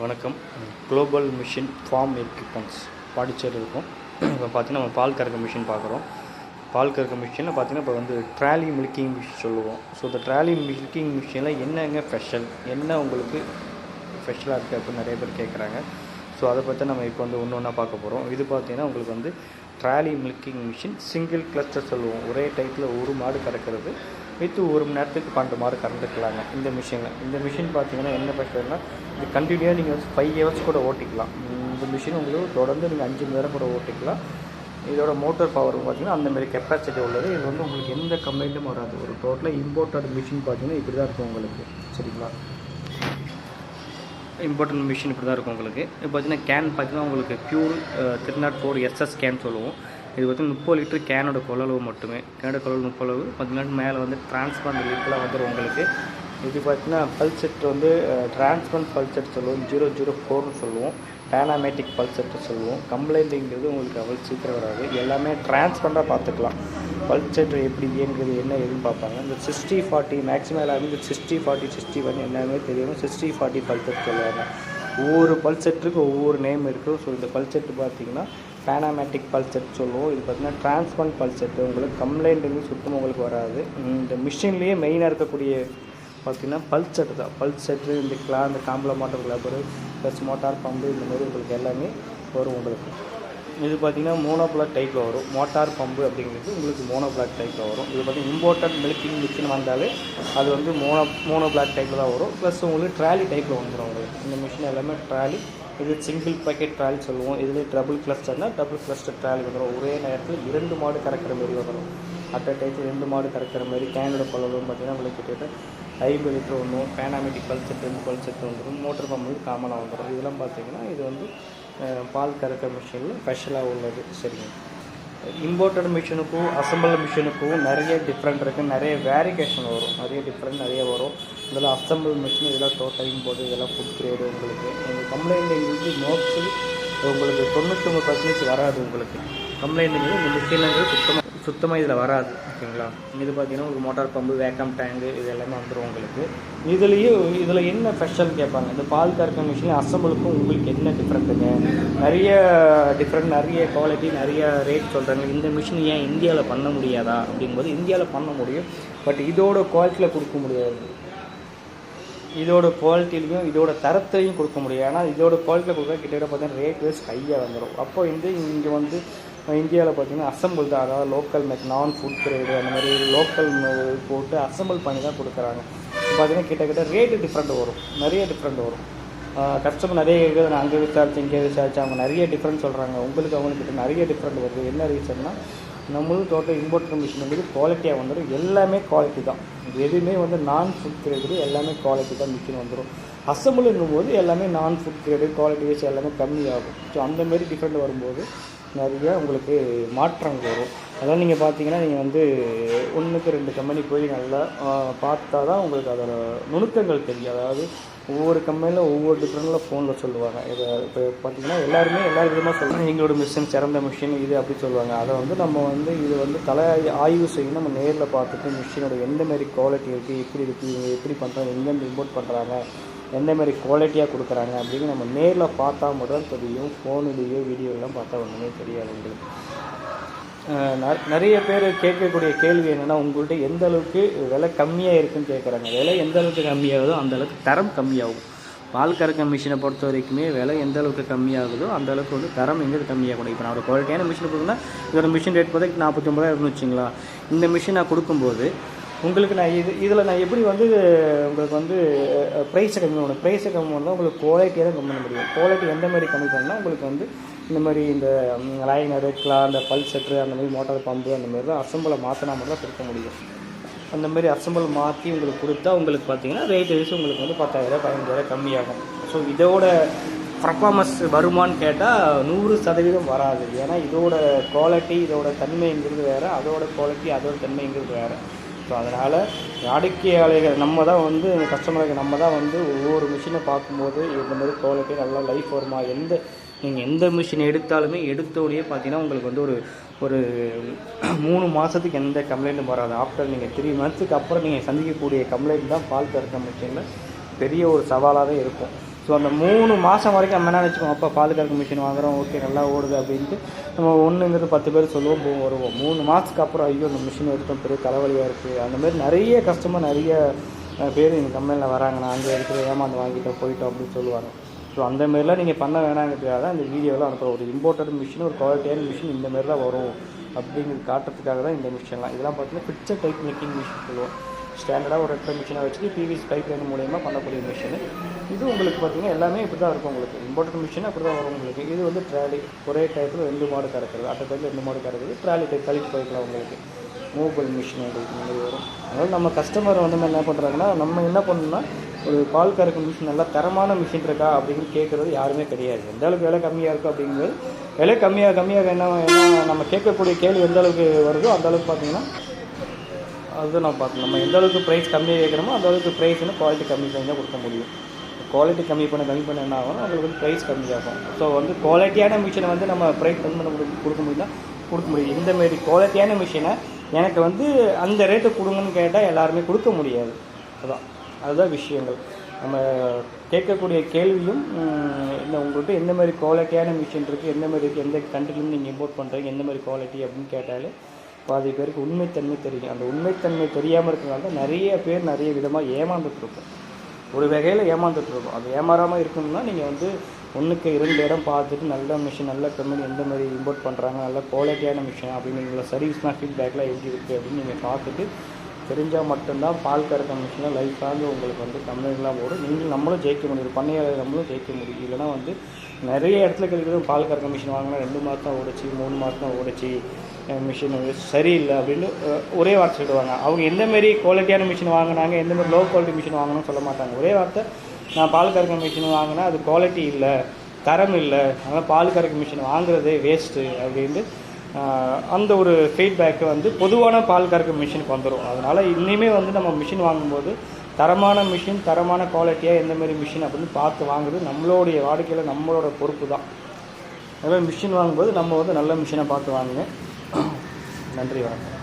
வணக்கம். Global machine farm equipments Pondicherry இருக்கும். இப்போ பார்த்தீங்கன்னா நம்ம பால் கறக்க மிஷின் பார்க்குறோம். பால் கறக்க மிஷினில் பார்த்தீங்கன்னா இப்போ வந்து ட்ராலி மில்கிங் மிஷின் சொல்லுவோம். ஸோ இந்த ட்ராலி மில்கிங் மிஷினில் என்னங்க ஸ்பெஷல், என்ன உங்களுக்கு ஸ்பெஷலாக இருக்குது அப்படின்னு நிறைய பேர் கேட்குறாங்க. ஸோ அதை பற்றி நம்ம இப்போ வந்து ஒன்று ஒன்றா பார்க்க போகிறோம். இது பார்த்தீங்கன்னா உங்களுக்கு வந்து trolley milking machine single cluster சொல்லுவோம். ஒரே டைத்தில் ஒரு மாடு கறக்கிறது வித்து 1 மணி நேரத்துக்கு 12 மாடு கறந்துக்கலாங்க இந்த மிஷினில். இந்த மிஷின் பார்த்தீங்கன்னா என்ன ஸ்பெஷல்னா, இது கண்டினியூவாக நீங்கள் வந்து 5 ஹவர்ஸ் கூட ஓட்டிக்கலாம். இந்த மிஷின் உங்களுக்கு தொடர்ந்து நீங்கள் 5 மணி நேரம் கூட ஓட்டிக்கலாம். இதோட மோட்டர் பவர் பார்த்தீங்கன்னா அந்தமாரி கெப்பாசிட்டி உள்ளது. இது வந்து உங்களுக்கு எந்த கம்ப்ளைண்ட்டும் வராது. ஒரு டோட்டலாக இம்போர்ட்டட் மிஷின் பார்த்தீங்கன்னா இப்படி தான் இருக்கும் உங்களுக்கு. சரிங்களா, இம்போர்ட்டட் மிஷின் இப்படி தான் இருக்கும் உங்களுக்கு. இப்போ பார்த்தீங்கன்னா கேன் பார்த்தீங்கன்னா உங்களுக்கு பியூர் 304 SS கேன் சொல்லுவோம். இது பார்த்தீங்கன்னா 30 லிட்டர் கேனோட கொள்ளளவு மட்டுமே. கேனோட கொள்ளளவு 30 பார்த்தீங்கன்னா மேலே வந்து டிரான்ஸ்பரண்ட் லிட்டெலாம் வந்துடும் உங்களுக்கு. இது பார்த்தீங்கன்னா பல்செட் வந்து டிரான்ஸ்பரண்ட் பல்செட் சொல்லுவோம். 004ன்னு சொல்லுவோம். டைனாமேட்டிக் பல்செட்டு சொல்லுவோம். கம்ப்ளைண்ட்டுங்கிறது உங்களுக்கு அவ்வளோ சீக்கிரம் வராது. எல்லாமே டிரான்ஸ்பரண்டாக பார்த்துக்கலாம். பல்செட் எப்படி இயங்குது என்ன எதுன்னு பார்ப்பாங்க. இந்த 60-40 மேக்ஸிமம் எல்லாமே இந்த 60-40 61 எல்லாமே தெரியும். 60-40 பல்செட் சொல்லுவாங்க. ஒவ்வொரு பல்செட்டுக்கு ஒவ்வொரு நேம் இருக்குது. ஸோ இந்த பல்செட்டு பார்த்தீங்கன்னா டைனாமேட்டிக் பல்செட் சொல்லுவோம். இது பார்த்திங்கன்னா டிரான்ஸ்பரண்ட் பல்செட்டு. உங்களுக்கு கம்ப்ளைண்ட்டுங்க சுத்தமாக உங்களுக்கு வராது. இந்த மிஷின்லேயே மெயினாக இருக்கக்கூடிய பார்த்திங்கன்னா பல்செட்டு தான். பல்செட்டு இந்த காம்ப்ளமெண்டர் கிளப்பரு ப்ளஸ் மோட்டார் பம்பு இந்த மாதிரி உங்களுக்கு எல்லாமே வரும் உங்களுக்கு. இது பார்த்திங்கன்னா மோனோபிளாக் டைப்பில் வரும். மோட்டார் பம்பு அப்படிங்கிறது உங்களுக்கு மோனோபிளாக் டைப்பில் வரும். இது பார்த்திங்கன்னா இம்போர்ட்டட் மில்கிங் மிஷின் வந்தாலே அது வந்து மோனோபிளாக் டைப்பில் தான் வரும். ப்ளஸ் உங்களுக்கு ட்ராலி டைப்பில் வந்துடும் உங்களுக்கு. இந்த மிஷின் எல்லாமே ட்ராலி. இது சிங்கிள் பேக்கெட் ட்ராலி சொல்லுவோம். இதில் டபுள் கிளஸ்டர்னால் டபுள் கிளஸ்டர் ட்ராலி வந்துடும். ஒரே நேரத்தில் 2 மாடு கறக்கிற மாதிரி வந்துடும். அட் அ டைத்தில் 2 மாடு கறக்கிற மாதிரி. கேனோட கொள்ளவும் பார்த்திங்கன்னா உங்களுக்கு கிட்டத்தட்ட 50 லிட்டர் ஒன்றும். டைனாமேட்டிக் பல்செட் 2 பல்செட் வந்துடும். மோட்டர் பம்பு காமனாக வந்துடும். இதெல்லாம் பார்த்திங்கன்னா இது வந்து பால் கறக்கிற மிஷினில் ஸ்பெஷலாக உள்ளது. சரிங்க, இம்போர்ட்டட் மிஷினுக்கும் அசம்பிள் மிஷினுக்கும் நிறைய டிஃப்ரெண்ட் இருக்குது. நிறைய வேரிகேஷன் வரும். நிறைய டிஃப்ரெண்ட் நிறைய வரும். இதெல்லாம் அசம்பிள் மிஷின், இதெல்லாம் டோட்டல் இம்போர்ட், இதெல்லாம் ஃபுட் கிரேடு. உங்களுக்கு உங்கள் கம்ப்ளைண்ட்டுங்கிறது மோஸ்ட்லி உங்களுக்கு 99% வராது. உங்களுக்கு கம்ப்ளைண்ட்டுங்கிறது இந்த மிஷினுங்கிறது சுத்தமாக இதில் வராது. ஓகேங்களா, இது பார்த்தீங்கன்னா உங்களுக்கு மோட்டார் பம்பு, வேக்கம் டேங்கு இது எல்லாமே வந்துடும் உங்களுக்கு. இதில் என்ன ஸ்பெஷல் கேட்பாங்க. இந்த பால் கறக்க மிஷின் அசம்பிளுக்கும் உங்களுக்கு என்ன டிஃப்ரெண்ட்டுங்க. நிறைய டிஃப்ரெண்ட், நிறைய குவாலிட்டி, நிறைய ரேட் சொல்கிறாங்க. இந்த மிஷின் ஏன் இந்தியாவில் பண்ண முடியாதா அப்படிங்கும்போது இந்தியாவில் பண்ண முடியும். பட் இதோட குவாலிட்டியில் கொடுக்க முடியாது. இதோட குவாலிட்டிலையும் இதோட தரத்தையும் கொடுக்க முடியும். ஏன்னா இதோட குவாலிட்டியில் கொடுக்க கிட்டத்தட்ட பார்த்தீங்கன்னா ரேட் வைஸ் ஹையாக வந்துடும். அப்போ வந்து இங்கே வந்து இந்தியாவில் பார்த்திங்கன்னா அசம்பிள் தான், அதாவது லோக்கல் நான் ஃபுட் கிரேடு அந்த மாதிரி லோக்கல் போட்டு அசம்பிள் பண்ணி தான் கொடுக்குறாங்க. பார்த்திங்கன்னா கிட்டத்தட்ட ரேட்டு டிஃப்ரெண்ட் வரும். நிறைய டிஃப்ரெண்ட் வரும். கஸ்டமர் நிறைய இருக்குது. நான் அங்கே விசாரிச்சு இங்கே விசாரிச்சு அவங்க நிறைய டிஃப்ரெண்ட் சொல்கிறாங்க. அவங்கக்கிட்ட நிறைய டிஃப்ரெண்ட் வருது. என்ன ரீசன்னா, நம்மளும் டோட்டல் இம்போர்ட்டட் மிஷின் வந்து குவாலிட்டியாக வந்துடும். எல்லாமே குவாலிட்டி தான். எதுவுமே வந்து நான் ஃபுட் கிரேடு எல்லாமே குவாலிட்டி தான் மிஷின் வந்துடும். அசம்பிளுங்கும் போது எல்லாமே நான் ஃபுட் கிரேடு குவாலிட்டி வைஸ் எல்லாமே கம்மியாகும். ஸோ அந்தமாரி டிஃப்ரெண்ட் வரும்போது நிறைய உங்களுக்கு மாற்றங்கள் வரும். அதான் நீங்கள் பார்த்தீங்கன்னா நீங்கள் வந்து 1க்கு 2 கம்பெனி போய் நல்லா பார்த்தா தான் உங்களுக்கு அதோட நுணுக்கங்கள் தெரியும். அதாவது ஒவ்வொரு கம்பெனியில் ஒவ்வொரு டிஃப்ரெண்ட்டில் ஃபோனில் சொல்லுவாங்க. இதை இப்போ பார்த்தீங்கன்னா எல்லாருமே எல்லா விதமாக சொல்லுவாங்க. எங்களோட மிஷின் சிறந்த மிஷின் இது அப்படி சொல்லுவாங்க. அதை வந்து நம்ம வந்து இது வந்து ஆய்வு செய்யணும். நம்ம நேரில் பார்த்துட்டு மிஷினோட எந்த மாதிரி குவாலிட்டி இருக்குது, எப்படி இருக்குது, இவங்க எப்படி பண்ணுறாங்க, எங்கேருந்து இம்போர்ட் பண்ணுறாங்க, எந்த மாதிரி குவாலிட்டியாக கொடுக்குறாங்க அப்படின்னு நம்ம நேரில் பார்த்தா மட்டும் தெரியும். ஃபோனுலேயோ வீடியோலாம் பார்த்தா ஒன்றுமே தெரியாது உங்களுக்கு. நிறைய பேர் கேட்கக்கூடிய கேள்வி என்னென்னா, உங்கள்கிட்ட எந்த அளவுக்கு விலை கம்மியாக இருக்குதுன்னு கேட்குறாங்க. விலை எந்த அளவுக்கு கம்மியாகுதோ அந்த அளவுக்கு தரம் கம்மியாகும். பால் கறக்க மிஷினை பொறுத்த வரைக்குமே விலை எந்த அளவுக்கு கம்மியாகுதோ அந்த அளவுக்கு வந்து தரம் எங்கே கம்மியாகணும். இப்போ நான் ஒரு குவாலிட்டியான மிஷினை கொடுக்குன்னா இதோட மிஷின் ரேட் பார்த்தா 49,000 வச்சுங்களா. இந்த மிஷின் நான் கொடுக்கும்போது உங்களுக்கு நான் இதில் நான் எப்படி வந்து உங்களுக்கு வந்து ப்ரைஸை கம்மி பண்ணணும். ப்ரைஸை கம்மி பண்ணால் உங்களுக்கு குவாலிட்டியாக தான் கம்மி பண்ண முடியும். குவாலிட்டி எந்த மாதிரி கம்மி பண்ணால் உங்களுக்கு வந்து இந்த மாதிரி இந்த லைனரு அந்த பல்செட்ரு அந்த மாதிரி மோட்டார் பம்பு அந்த மாதிரி தான் அசம்பிளை மாற்றினா மட்டும் தான் கொடுக்க முடியும். அந்த மாதிரி அசம்பிள் மாற்றி உங்களுக்கு கொடுத்தா உங்களுக்கு பார்த்தீங்கன்னா ரேட் வைஸ் உங்களுக்கு வந்து 10,000 15,000 கம்மியாகும். ஸோ இதோட பர்ஃபார்மன்ஸ் வருமானு கேட்டால் 100% வராது. ஏன்னா இதோட குவாலிட்டி இதோட தன்மைங்கிறது வேறு, அதோட குவாலிட்டி அதோட தன்மைங்கிறது வேறு. ஸோ அதனால் வாடிக்கையாளர்கள் நம்ம தான் வந்து கஸ்டமருக்கு நம்ம தான் வந்து ஒவ்வொரு மிஷினை பார்க்கும்போது இந்த மாதிரி குவாலிட்டி நல்லா லைஃப் வருமா. நீங்கள் எந்த மிஷின் எடுத்தாலுமே எடுத்தோடையே பார்த்தீங்கன்னா உங்களுக்கு வந்து ஒரு 3 மாதத்துக்கு எந்த கம்ப்ளைண்ட்டும் வராது. ஆஃப்டர் நீங்கள் 3 மந்த்ஸுக்கு அப்புறம் நீங்கள் சந்திக்கக்கூடிய கம்ப்ளைண்ட் தான் பால் கறக்க மிஷினில் பெரிய ஒரு சவாலாக தான் இருக்கும். ஸோ அந்த 3 மாதம் வரைக்கும் நம்ம என்ன நினச்சிக்கோம், அப்போ பால் கறக்கும் மிஷின் வாங்குகிறோம், ஓகே நல்லா ஓடுது அப்படின்ட்டு நம்ம ஒன்றுங்கிறது 10 பேர் சொல்லுவோம், வருவோம். 3 மாதத்துக்கு அப்புறம் ஐயோ இந்த மிஷின் எடுத்தோம் பெரிய தலைவலியாக இருக்குது, அந்த மாதிரி நிறைய கஸ்டமர் நிறைய பேர் எங்கள் கம்பெனியில் வராங்க, நான் அங்கே இருக்கிற ஏமாந்து வாங்கிட்டோம் போயிட்டோம் அப்படின்னு சொல்லுவாங்க. ஸோ அந்தமாரிலாம் நீங்கள் பண்ண வேணாங்கிறதுக்காக தான் இந்த வீடியோலாம் அனுப்புகிறோம். ஒரு இம்போர்ட்டட் மிஷின், ஒரு குவாலிட்டியான மிஷின் இந்தமாரி தான் வரும் அப்படிங்கிறது காட்டுறதுக்காக தான் இந்த மிஷின்லாம். இதெல்லாம் பார்த்தீங்கன்னா பிக்சர் டைப் மேக்கிங் மிஷின் சொல்லுவோம். ஸ்டாண்டர்டாக ஒரு ரெட்டர் மிஷினை வச்சுட்டு பிவிசி பைப் லைன் மூலயமா பண்ணக்கூடிய மிஷின் இது. உங்களுக்கு பார்த்தீங்கன்னா எல்லாமே இப்படி தான் இருக்கும். உங்களுக்கு இம்போர்ட்டட் மிஷின் அப்படி தான் வரும் உங்களுக்கு. இது வந்து ட்ராலி, ஒரே டைப்பில் 2 மாடு கறக்கிறது, அட்டை டைப்பில் 2 மாடு கறக்கிறது, ட்ராலி டைப் கழிச்சு போய்க்கலாம் உங்களுக்கு. மூவபிள் மிஷின் உங்களுக்கு இந்த மாதிரி வரும். அதாவது நம்ம கஸ்டமர் வந்து என்ன பண்ணுறாங்கன்னா, நம்ம என்ன பண்ணணும்னா ஒரு பால் கறக்கும் மிஷின் நல்லா தரமான மிஷின் இருக்கா அப்படின்னு கேட்குறது யாருமே கிடையாது. எந்த அளவுக்கு விலை கம்மியாக இருக்கும் அப்படிங்கிறது, விலை கம்மியாக என்ன நம்ம கேட்கக்கூடிய கேள்வி எந்த அளவுக்கு வருதோ அந்த அளவுக்கு பார்த்தீங்கன்னா அதுதான் நான் பார்க்கணும். நம்ம எந்த அளவுக்கு ப்ரைஸ் கம்மியாக கேட்குறோமோ அந்த அளவுக்கு ப்ரைஸ் வந்து குவாலிட்டி கம்மி பண்ணி தான் கொடுக்க முடியும். குவாலிட்டி கம்மி பண்ண என்ன ஆகும், அவங்களுக்கு வந்து ப்ரைஸ் கம்மியாகும். ஸோ வந்து குவாலிட்டியான மிஷினை வந்து நம்ம ப்ரைஸ் கம்மி பண்ண கொடுக்க முடியும்னா கொடுக்க முடியும். இந்தமாரி குவாலிட்டியான மிஷினை எனக்கு வந்து அந்த ரேட்டு கொடுங்கன்னு கேட்டால் எல்லாருமே கொடுக்க முடியாது. அதுதான் விஷயங்கள். நம்ம கேட்கக்கூடிய கேள்வியும் இந்த உங்கள்கிட்ட எந்த மாதிரி குவாலிட்டியான மிஷின் இருக்குது, எந்த மாதிரி இருக்குது, எந்த கண்ட்ரிலேருந்து நீங்கள் இம்போர்ட் பண்ணுறீங்க, எந்த மாதிரி குவாலிட்டி அப்படின்னு கேட்டாலே பாதி பேருக்கு உண்மைத்தன்மை தெரியும். அந்த உண்மைத்தன்மை தெரியாமல் இருக்கிறனால தான் நிறைய பேர் நிறைய விதமாக ஏமாந்துட்டுருக்கோம். ஒரு வகையில் ஏமாந்துட்டுருக்கோம். அது ஏமாறாமல் இருக்கணும்னா நீங்கள் வந்து 1க்கு 2 இடம் பார்த்துட்டு நல்ல மிஷின், நல்ல கம்பெனி எந்த மாதிரி இம்போர்ட் பண்ணுறாங்க, நல்ல குவாலிட்டியான மிஷின் அப்படின்னு சர்வீஸ்னால் ஃபீட்பேக்லாம் எப்படி இருக்குது அப்படின்னு நீங்கள் பார்த்துட்டு தெரிஞ்சால் மட்டும்தான் பால் கறக்க மிஷினில் லைஃப் லாங் உங்களுக்கு வந்து கம்பெனிலாம் ஓடும். நம்மளும் ஜெயிக்க முடியும், பண்ணையாளர் நம்மளும் ஜெயிக்க முடியும். இல்லைனா வந்து நிறைய இடத்துல கிடைக்கிறது பால் கறக்க மிஷின் வாங்கினா 2 மாதம் தான் ஓடிச்சு, 3 மாதம் தான் ஓடிச்சு, மிஷின் சரியில்லை அப்படின்னு ஒரே வார்த்தை சொல்லிடுவாங்க. அவங்க எந்தமாரி குவாலிட்டியான மிஷின் வாங்கினாங்க, எந்தமாரி லோ குவாலிட்டி மிஷின் வாங்கணும்னு சொல்ல மாட்டாங்க. ஒரே வார்த்தை, நான் பால் கறக்க மிஷின் வாங்கினா அது குவாலிட்டி இல்லை, தரம் இல்லை, அதனால் பால் கறக்க மிஷின் வாங்குறதே வேஸ்ட்டு அப்படின்ட்டு அந்த ஒரு ஃபீட்பேக்கு வந்து பொதுவான பால் கறக்க மிஷினுக்கு வந்துடும். அதனால் இனிமே வந்து நம்ம மிஷின் வாங்கும்போது தரமான மிஷின், தரமான குவாலிட்டியாக எந்தமாரி மிஷின் அப்படின்னு பார்த்து வாங்குறது நம்மளுடைய வாடிக்கையில் நம்மளோட பொறுப்பு தான். அதனால் மிஷின் வாங்கும்போது நம்ம வந்து நல்ல மிஷினை பார்த்து வாங்குங்க. நன்றி, வணக்கம்.